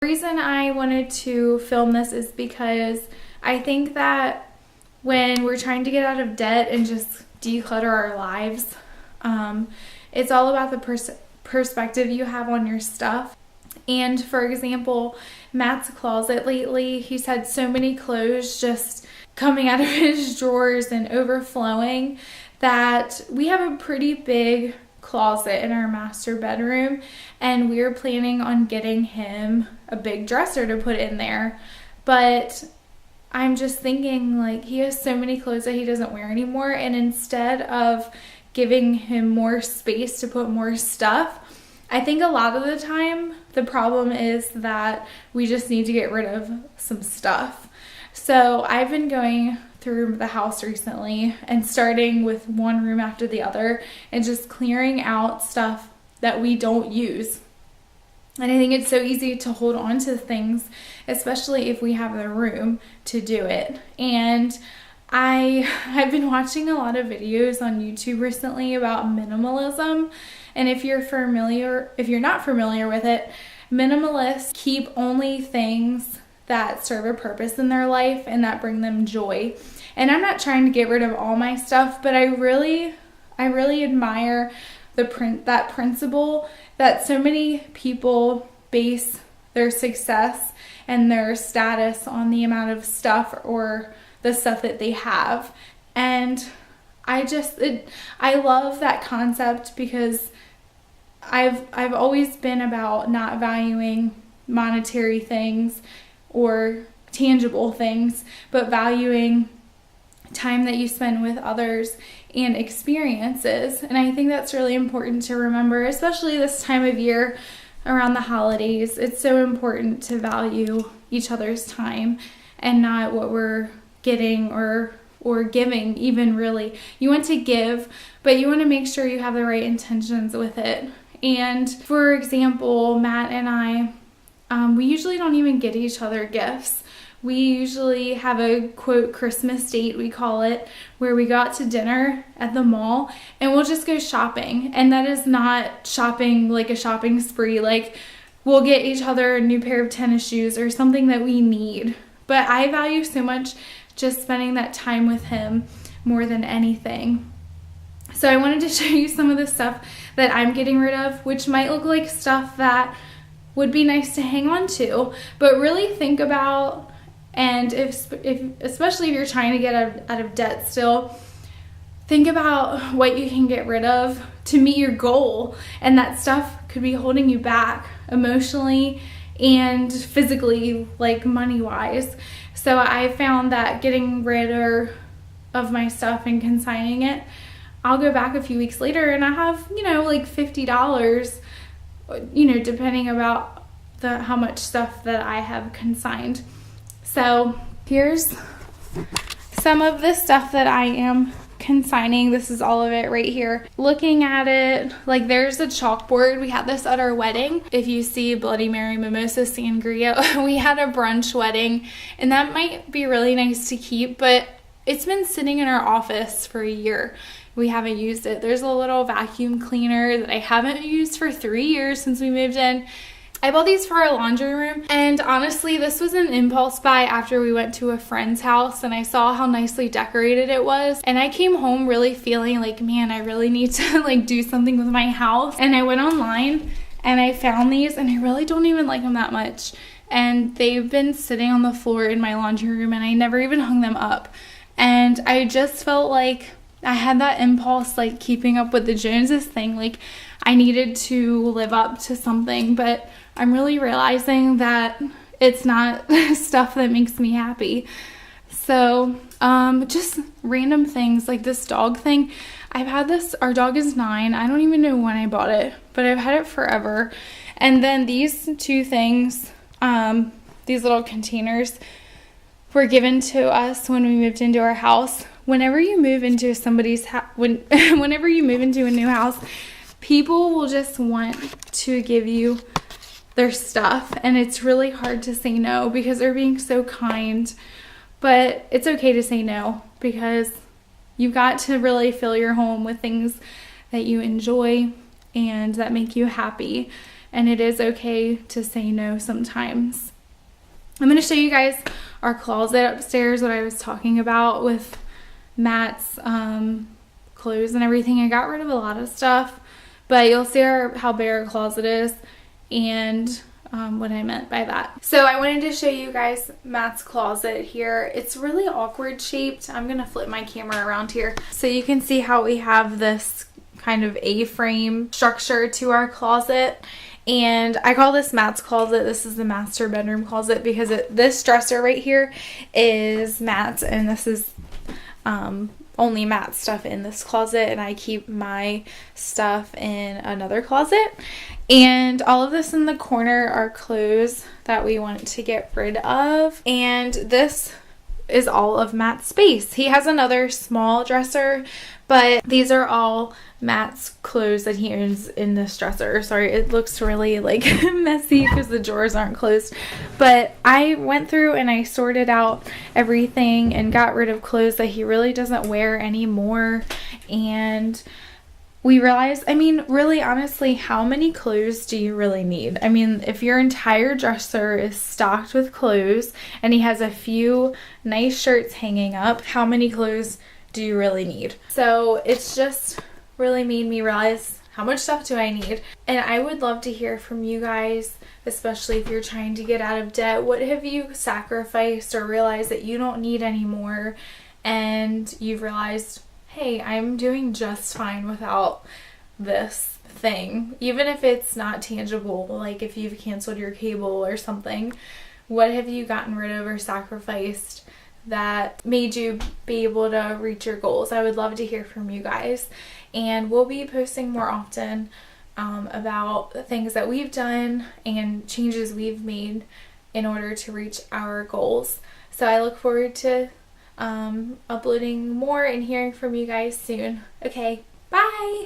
The reason I wanted to film this is because I think that when we're trying to get out of debt and just declutter our lives, it's all about the perspective you have on your stuff. And for example, Matt's closet lately, he's had so many clothes just coming out of his drawers and overflowing that we have a pretty big closet in our master bedroom, and we're planning on getting him a big dresser to put in there. But I'm just thinking, like, he has so many clothes that he doesn't wear anymore, and instead of giving him more space to put more stuff, I think a lot of the time the problem is that we just need to get rid of some stuff. So I've been going through the house recently and starting with one room after the other and just clearing out stuff that we don't use. And I think it's so easy to hold on to things, especially if we have the room to do it. And I've been watching a lot of videos on YouTube recently about minimalism. And if you're not familiar with it, minimalists keep only things that serve a purpose in their life and that bring them joy. And I'm not trying to get rid of all my stuff, but I really admire that principle that so many people base their success and their status on the amount of stuff or the stuff that they have. And I love that concept because I've always been about not valuing monetary things or tangible things, but valuing time that you spend with others and experiences. And I think that's really important to remember, especially this time of year around the holidays. It's so important to value each other's time and not what we're getting or giving even, really. You want to give, but you want to make sure you have the right intentions with it. And for example, Matt and I, we usually don't even get each other gifts. We usually have a quote Christmas date, we call it, where we go out to dinner at the mall and we'll just go shopping. And that is not shopping like a shopping spree. Like, we'll get each other a new pair of tennis shoes or something that we need. But I value so much just spending that time with him more than anything. So I wanted to show you some of the stuff that I'm getting rid of, which might look like stuff that would be nice to hang on to, but really think about, and especially if you're trying to get out of debt still, think about what you can get rid of to meet your goal. And that stuff could be holding you back emotionally and physically, like money-wise. So I found that getting rid of my stuff and consigning it, I'll go back a few weeks later and I have, like $50, depending about how much stuff that I have consigned. So here's some of the stuff that I am consigning. This is all of it right here. Looking at it, like, there's a chalkboard. We had this at our wedding. If you see Bloody Mary, Mimosa, Sangria, we had a brunch wedding, and that might be really nice to keep, but it's been sitting in our office for a year. We haven't used it. There's a little vacuum cleaner that I haven't used for 3 years since we moved in. I bought these for our laundry room, and honestly, this was an impulse buy after we went to a friend's house and I saw how nicely decorated it was, and I came home really feeling like, man, I really need to do something with my house. And I went online and I found these, and I really don't even like them that much, and they've been sitting on the floor in my laundry room and I never even hung them up. And I just felt like I had that impulse, like keeping up with the Joneses thing, like I needed to live up to something, but I'm really realizing that it's not stuff that makes me happy. So just random things like this dog thing. I've had this, our dog is 9. I don't even know when I bought it, but I've had it forever. And then these two things, these little containers, were given to us when we moved into our house. Whenever you move into somebody's house, whenever you move into a new house, people will just want to give you their stuff, and it's really hard to say no because they're being so kind. But it's okay to say no because you've got to really fill your home with things that you enjoy and that make you happy. and it is okay to say no sometimes. I'm going to show you guys our closet upstairs, what I was talking about with Matt's clothes and everything. I got rid of a lot of stuff, but you'll see how big our closet is and what I meant by that. So I wanted to show you guys Matt's closet here. It's really awkward shaped. I'm going to flip my camera around here so you can see how we have this kind of A-frame structure to our closet. And I call this Matt's closet. This is the master bedroom closet because this dresser right here is Matt's, and this is only Matt's stuff in this closet, and I keep my stuff in another closet. And all of this in the corner are clothes that we want to get rid of, and this is all of Matt's space. He has another small dresser, but these are all Matt's clothes that he owns in this dresser. Sorry, it looks really like messy because the drawers aren't closed. But I went through and I sorted out everything and got rid of clothes that he really doesn't wear anymore. And we realized, I mean, really honestly, how many clothes do you really need? I mean, if your entire dresser is stocked with clothes and he has a few nice shirts hanging up, how many clothes do you really need? So it's just really made me realize, how much stuff do I need? And I would love to hear from you guys, especially if you're trying to get out of debt. What have you sacrificed or realized that you don't need anymore, and you've realized, hey, I'm doing just fine without this thing, even if it's not tangible, like if you've canceled your cable or something. What have you gotten rid of or sacrificed that made you be able to reach your goals? I would love to hear from you guys, and we'll be posting more often about things that we've done and changes we've made in order to reach our goals. So I look forward to uploading more and hearing from you guys soon. Okay, bye!